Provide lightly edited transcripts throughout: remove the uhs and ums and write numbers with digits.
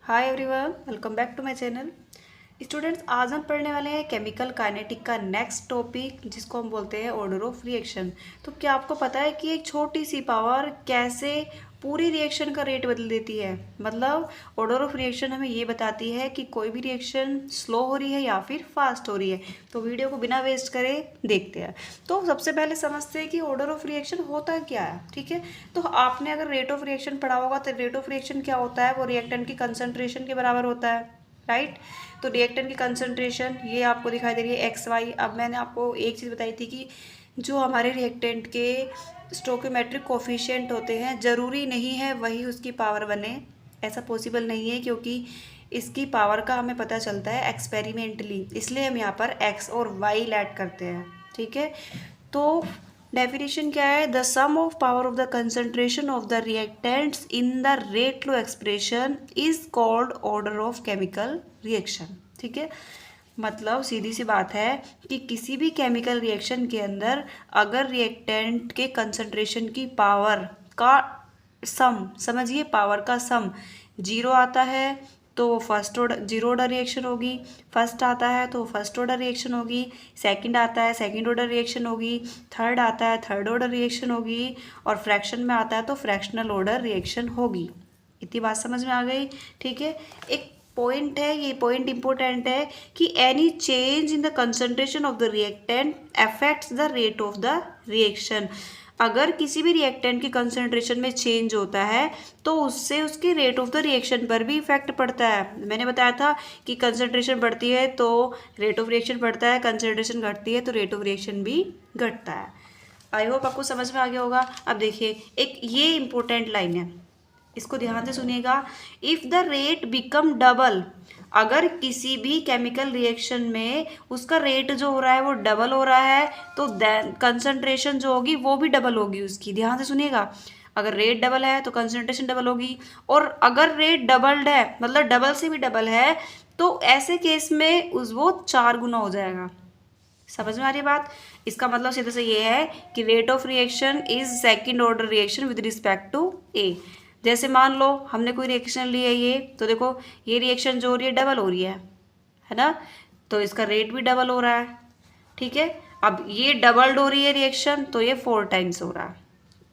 Hi everyone, welcome back to my channel. Students, आज हम पढ़ने वाले हैं केमिकल काइनेटिक का नेक्स्ट टॉपिक, जिसको हम बोलते हैं ऑर्डर ऑफ रिएक्शन। तो क्या आपको पता है कि एक छोटी सी पावर कैसे पूरी रिएक्शन का रेट बदल देती है? मतलब ऑर्डर ऑफ रिएक्शन हमें ये बताती है कि कोई भी रिएक्शन स्लो हो रही है या फिर फास्ट हो रही है। तो वीडियो को बिना वेस्ट करे देखते हैं। तो सबसे पहले समझते हैं कि ऑर्डर ऑफ रिएक्शन होता क्या है। ठीक है, तो आपने अगर रेट ऑफ रिएक्शन पढ़ा होगा तो रेट ऑफ रिएक्शन क्या होता है? वो रिएक्टेंट की कंसंट्रेशन के बराबर होता है, राइट। तो रिएक्टेंट की कंसंट्रेशन ये आपको दिखाई दे रही है एक्स वाई। अब मैंने आपको एक चीज़ बताई थी कि जो हमारे रिएक्टेंट के स्टोइकोमेट्रिक कोफिशिएंट होते हैं, ज़रूरी नहीं है वही उसकी पावर बने। ऐसा पॉसिबल नहीं है, क्योंकि इसकी पावर का हमें पता चलता है एक्सपेरिमेंटली, इसलिए हम यहाँ पर एक्स और वाई ऐड करते हैं। ठीक है, तो डेफिनेशन क्या है? The sum of power of the concentration of the reactants in the rate law expression is called order of chemical reaction. ठीक है, मतलब सीधी सी बात है कि किसी भी केमिकल रिएक्शन के अंदर अगर रिएक्टेंट के कंसंट्रेशन की पावर का सम, समझिए पावर का सम जीरो आता है तो वो first order zero order reaction होगी। फर्स्ट आता है तो फर्स्ट ऑर्डर रिएक्शन होगी। सेकंड आता है सेकंड ऑर्डर रिएक्शन होगी। थर्ड आता है थर्ड ऑर्डर रिएक्शन होगी। और फ्रैक्शन में आता है तो फ्रैक्शनल ऑर्डर रिएक्शन होगी। इतनी बात समझ में आ गई? ठीक है, एक पॉइंट है, ये पॉइंट इंपॉर्टेंट है कि any change in the concentration of the reactant affects the rate of the reaction. अगर किसी भी रिएक्टेंट की कंसंट्रेशन में चेंज होता है तो उससे उसके रेट ऑफ द रिएक्शन पर भी इफेक्ट पड़ता है। मैंने बताया था कि कंसंट्रेशन बढ़ती है तो रेट ऑफ रिएक्शन बढ़ता है, कंसंट्रेशन घटती है तो रेट ऑफ रिएक्शन भी घटता है। आई होप आपको समझ में आ गया होगा। अब देखिए, एक ये इंपॉर्टेंट लाइन है, इसको ध्यान से सुनिएगा। If the rate become double, अगर किसी भी केमिकल रिएक्शन में उसका रेट जो हो रहा है वो डबल हो रहा है तो कंसंट्रेशन जो होगी वो भी डबल होगी उसकी। ध्यान से सुनिएगा, अगर रेट डबल है तो कंसंट्रेशन डबल होगी। और अगर रेट डबल्ड है, मतलब डबल से भी डबल है, तो ऐसे केस में वो 4 गुना हो जाएगा। समझ में आ रही है बात? इसका मतलब सीधे से ये है कि rate of reaction is second order reaction with respect to A. जैसे मान लो हमने कोई रिएक्शन ली है ये, तो देखो ये रिएक्शन जो हो रही है डबल हो रही है ना, तो इसका रेट भी डबल हो रहा है। ठीक है, अब ये डबल्ड हो रही है रिएक्शन तो ये 4 टाइम्स हो रहा है।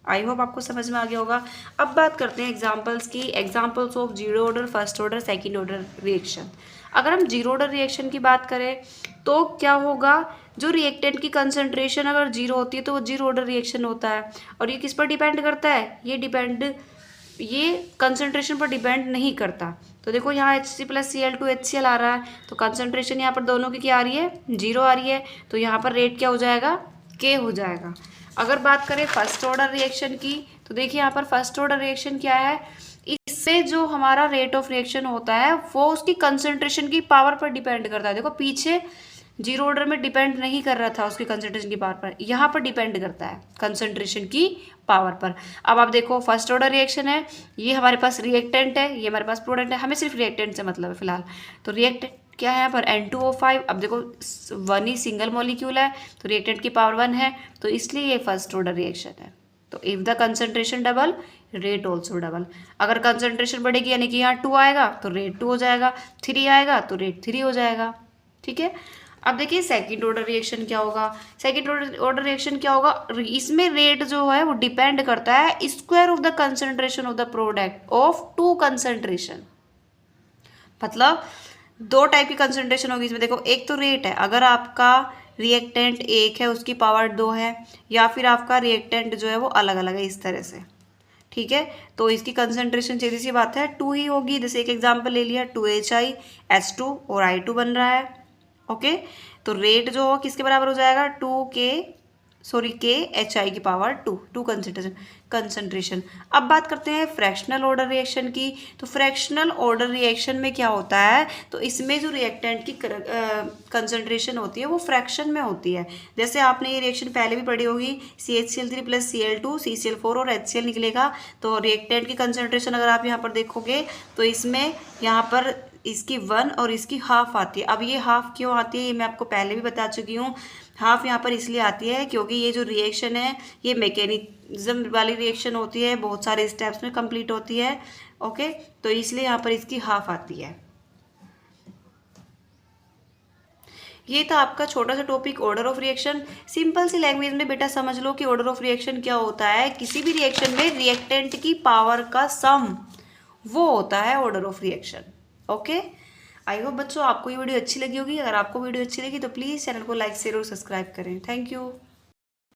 आई होप आपको समझ में आ गया होगा। अब बात करते हैं एग्जाम्पल्स की। Examples of zero order, first order, second order reaction. अगर हम जीरो ऑर्डर रिएक्शन की बात करें तो क्या होगा? जो रिएक्टेंट की कंसंट्रेशन अगर जीरो होती है तो वो जीरो ऑर्डर रिएक्शन होता है। और ये किस पर डिपेंड करता है? ये कंसंट्रेशन पर डिपेंड नहीं करता। तो देखो यहाँ HC+Cl2 HCl आ रहा है, तो कंसंट्रेशन यहाँ पर दोनों की क्या आ रही है? जीरो आ रही है, तो यहाँ पर रेट क्या हो जाएगा? K हो जाएगा। अगर बात करें फर्स्ट ऑर्डर रिएक्शन की, तो देखिए यहाँ पर फर्स्ट ऑर्डर रिएक्शन क्या है? इससे जो हमारा रेट ऑफ रिएक्शन होता है वो उसकी कंसंट्रेशन की पावर पर डिपेंड करता है। देखो पीछे जीरो ऑर्डर में डिपेंड नहीं कर रहा था उसकी कंसंट्रेशन की पावर पर, यहाँ पर डिपेंड करता है कंसंट्रेशन की पावर पर। अब आप देखो फर्स्ट ऑर्डर रिएक्शन है, ये हमारे पास रिएक्टेंट है, ये हमारे पास प्रोडक्ट है, हमें सिर्फ रिएक्टेंट से मतलब है फिलहाल। तो रिएक्टेंट क्या है यहाँ पर? N2O5। अब देखो 1 ही सिंगल मॉलिक्यूल है तो रिएक्टेंट की पावर 1 है, तो इसलिए ये फर्स्ट ऑर्डर रिएक्शन है। तो if the concentration double, rate also double. अगर कंसंट्रेशन बढ़ेगी यानी कि यहाँ 2 आएगा तो रेट 2 हो जाएगा, 3 आएगा तो रेट 3 हो जाएगा। ठीक है, अब देखिए सेकंड ऑर्डर रिएक्शन क्या होगा? सेकंड ऑर्डर रिएक्शन क्या होगा? इसमें रेट जो है वो डिपेंड करता है square of the concentration of the product of 2 concentration. मतलब 2 टाइप की कंसंट्रेशन होगी इसमें। देखो एक तो रेट है, अगर आपका रिएक्टेंट एक है उसकी पावर 2 है, या फिर आपका रिएक्टेंट जो है वो अलग अलग है इस तरह से। ठीक है, तो इसकी कंसंट्रेशन सीधी सी बात है 2 ही होगी। जैसे एक एग्जांपल ले लिया, 2HiH2 और I2 बन रहा है। ओके, तो रेट जो हो किसके बराबर हो जाएगा? KHI की पावर 2 कंसंट्रेशन। अब बात करते हैं फ्रैक्शनल ऑर्डर रिएक्शन की। तो फ्रैक्शनल ऑर्डर रिएक्शन में क्या होता है? तो इसमें जो रिएक्टेंट की कंसंट्रेशन होती है वो फ्रैक्शन में होती है। जैसे आपने ये रिएक्शन पहले भी पढ़ी होगी, CHCl3+Cl2 CCl4 और HCl निकलेगा। तो रिएक्टेंट की कंसंट्रेशन अगर आप यहाँ पर देखोगे तो इसमें यहाँ पर इसकी 1 और इसकी हाफ आती है। अब ये हाफ क्यों आती है ये मैं आपको पहले भी बता चुकी हूँ। हाफ यहाँ पर इसलिए आती है क्योंकि ये जो रिएक्शन है ये मैकेनिज्म वाली रिएक्शन होती है, बहुत सारे स्टेप्स में कंप्लीट होती है। ओके, तो इसलिए यहाँ पर इसकी हाफ आती है। ये था आपका छोटा सा topic order of reaction. Simple सी लैंग्वेज में बेटा समझ लो कि ऑर्डर ऑफ रिएक्शन क्या होता है। किसी भी रिएक्शन में रिएक्टेंट की पावर का सम, वो होता है order of reaction. Okay, I hope बच्चों आपको ये वीडियो अच्छी लगी होगी। अगर आपको वीडियो अच्छी लगी तो प्लीज़ चैनल को लाइक शेयर और सब्सक्राइब करें। Thank you.